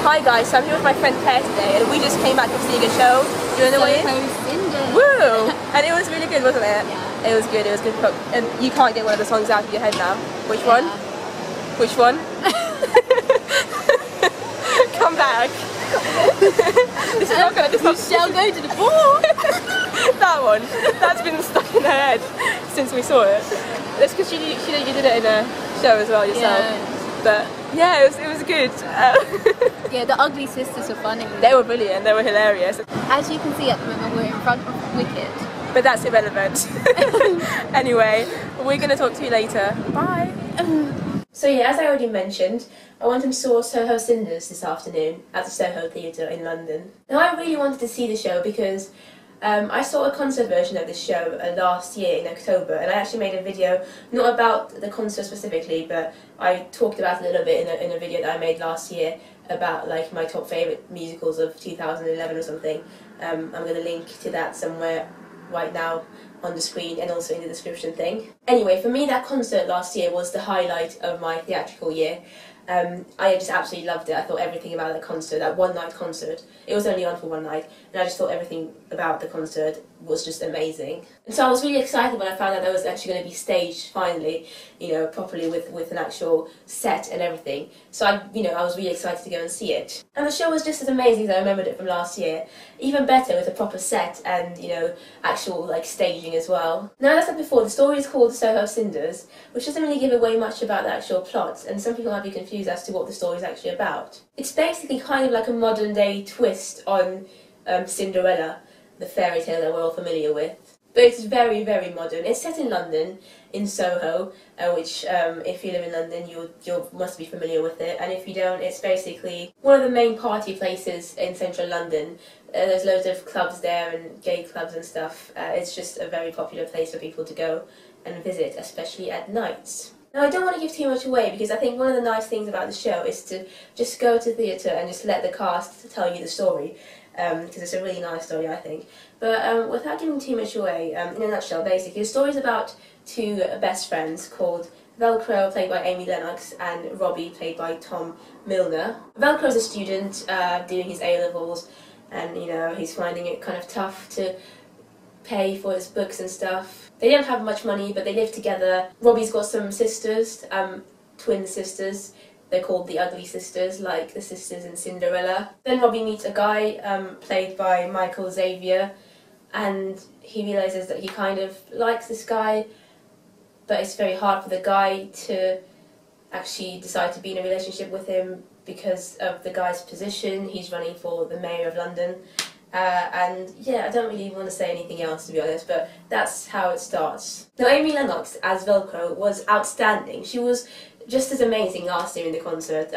Hi guys, so I'm here with my friend Claire today and we just came back from seeing a show. Do you know what it is? Soho Cinders. Woo! And it was really good, wasn't it? Yeah. It was good, and you can't get one of the songs out of your head now. Which one? Which one? Come back. This is not gonna be. You shall go to the ball. That one. That's been stuck in her head since we saw it. That's because you did it in a show as well yourself. Yeah. But yeah, it was good. Yeah, the Ugly Sisters were funny. They were brilliant, they were hilarious. As you can see at the moment, we're in front of Wicked. But that's irrelevant. Anyway, we're going to talk to you later. Bye! So yeah, as I already mentioned, I went and saw Soho Cinders this afternoon at the Soho Theatre in London. Now I really wanted to see the show because I saw a concert version of this show last year in October, and I actually made a video, not about the concert specifically, but I talked about it a little bit in a video that I made last year about like my top favourite musicals of 2011 or something. I'm going to link to that somewhere right now on the screen and also in the description thing. Anyway, for me that concert last year was the highlight of my theatrical year. I just absolutely loved it. I thought everything about that concert, that one night concert, it was only on for one night, and I just thought everything about the concert was just amazing. And so I was really excited when I found out that it was actually going to be staged finally, you know, properly with an actual set and everything. So I was really excited to go and see it. And the show was just as amazing as I remembered it from last year, even better with a proper set and, you know, actual like staging as well. Now as I said before, the story is called Soho Cinders, which doesn't really give away much about the actual plot, and some people might be confused as to what the story is actually about. It's basically kind of like a modern day twist on Cinderella, the fairy tale that we're all familiar with. But it's very, very modern. It's set in London, in Soho, which if you live in London you must be familiar with it, and if you don't, it's basically one of the main party places in central London. There's loads of clubs there and gay clubs and stuff. It's just a very popular place for people to go and visit, especially at nights. Now I don't want to give too much away because I think one of the nice things about the show is to just go to the theatre and just let the cast tell you the story, because it's a really nice story I think. But without giving too much away, in a nutshell basically, the story is about two best friends called Velcro, played by Amy Lennox, and Robbie, played by Tom Milner. Velcro's a student doing his A-levels, and you know, he's finding it kind of tough to pay for his books and stuff. They don't have much money, but they live together. Robbie's got some sisters, twin sisters. They're called the Ugly Sisters, like the sisters in Cinderella. Then Robbie meets a guy, played by Michael Xavier, and he realises that he kind of likes this guy, but it's very hard for the guy to actually decide to be in a relationship with him because of the guy's position. He's running for the mayor of London. And yeah, I don't really want to say anything else to be honest, but that's how it starts. Now Amy Lennox as Velcro was outstanding. She was just as amazing last year in the concert.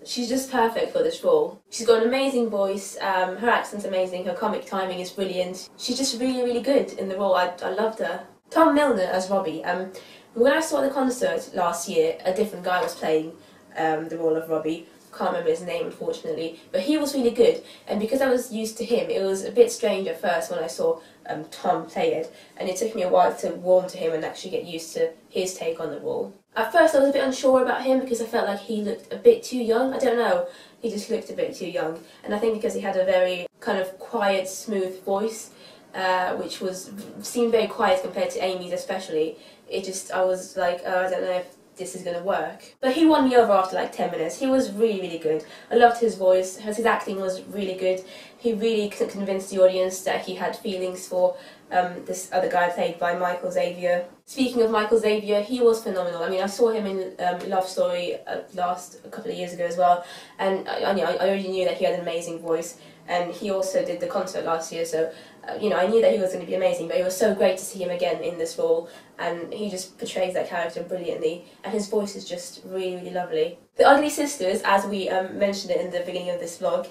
She's just perfect for this role. She's got an amazing voice, her accent's amazing, her comic timing is brilliant. She's just really, really good in the role. I loved her. Tom Milner as Robbie. When I saw the concert last year, a different guy was playing the role of Robbie. Can't remember his name unfortunately, but he was really good, and because I was used to him, it was a bit strange at first when I saw Tom play it, and it took me a while to warm to him and actually get used to his take on the role. At first I was a bit unsure about him because I felt like he looked a bit too young. I don't know, he just looked a bit too young, and I think because he had a very kind of quiet, smooth voice, which seemed very quiet compared to Amy's especially. I was like, oh, I don't know if this is going to work. But he won me over after like 10 minutes. He was really, really good. I loved his voice. His acting was really good. He really convinced the audience that he had feelings for this other guy played by Michael Xavier. Speaking of Michael Xavier, he was phenomenal. I mean, I saw him in Love Story a couple of years ago as well, and I already knew that he had an amazing voice, and he also did the concert last year, so you know, I knew that he was going to be amazing, but it was so great to see him again in this role, and he just portrays that character brilliantly, and his voice is just really, really lovely. The Ugly Sisters, as we mentioned it in the beginning of this vlog,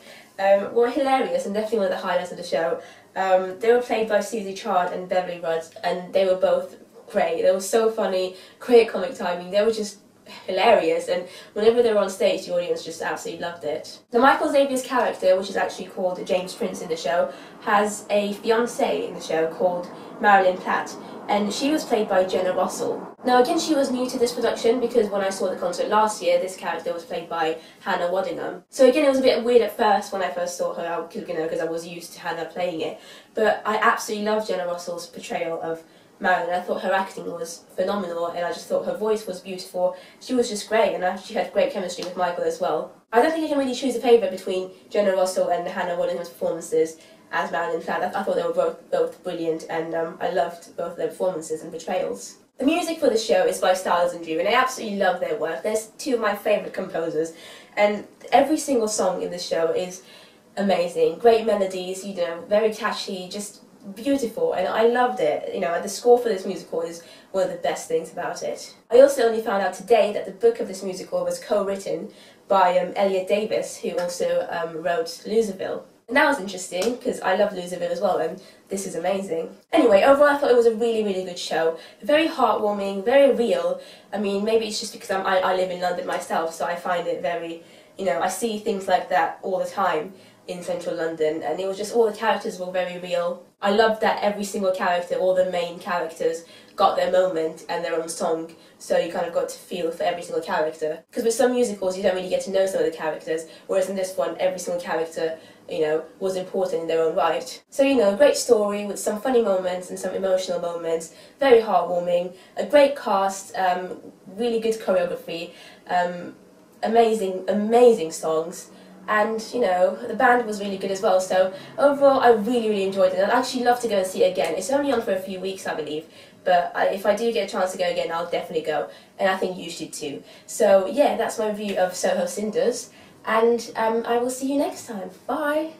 were hilarious and definitely one of the highlights of the show. They were played by Susie Chard and Beverly Rudd, and they were both great. They were so funny, great comic timing, they were just hilarious, and whenever they were on stage, the audience just absolutely loved it. The Michael Xavier's character, which is actually called James Prince in the show, has a fiancée in the show called Marilyn Platt, and she was played by Jenna Russell. Now again, she was new to this production because when I saw the concert last year, this character was played by Hannah Waddingham. So again, it was a bit weird at first when I first saw her, because I was used to Hannah playing it, but I absolutely loved Jenna Russell's portrayal of Marilyn. I thought her acting was phenomenal, and I just thought her voice was beautiful. She was just great, and she had great chemistry with Michael as well. I don't think you can really choose a favourite between Jenna Russell and Hannah Waddingham's performances as Marilyn Platt. I thought they were both brilliant, and I loved both their performances and portrayals. The music for the show is by Styles and Drew, and I absolutely love their work. They're two of my favourite composers, and every single song in the show is amazing. Great melodies, you know, very catchy, just beautiful, and I loved it. You know, the score for this musical is one of the best things about it. I also only found out today that the book of this musical was co-written by Elliot Davis, who also wrote Loserville. And that was interesting, because I love Loserville as well, and this is amazing. Anyway, overall I thought it was a really, really good show. Very heartwarming, very real. I mean, maybe it's just because I live in London myself, so I find it very, you know, I see things like that all the time in central London, and it was just, all the characters were very real. I loved that every single character, all the main characters, got their moment and their own song, so you kind of got to feel for every single character. Because with some musicals you don't really get to know some of the characters, whereas in this one every single character, you know, was important in their own right. So, you know, a great story with some funny moments and some emotional moments, very heartwarming, a great cast, really good choreography, amazing songs, and, you know, the band was really good as well. So overall I really, really enjoyed it. I'd actually love to go and see it again. It's only on for a few weeks, I believe, but if I do get a chance to go again, I'll definitely go, and I think you should too. So yeah, that's my review of Soho Cinders, and I will see you next time. Bye!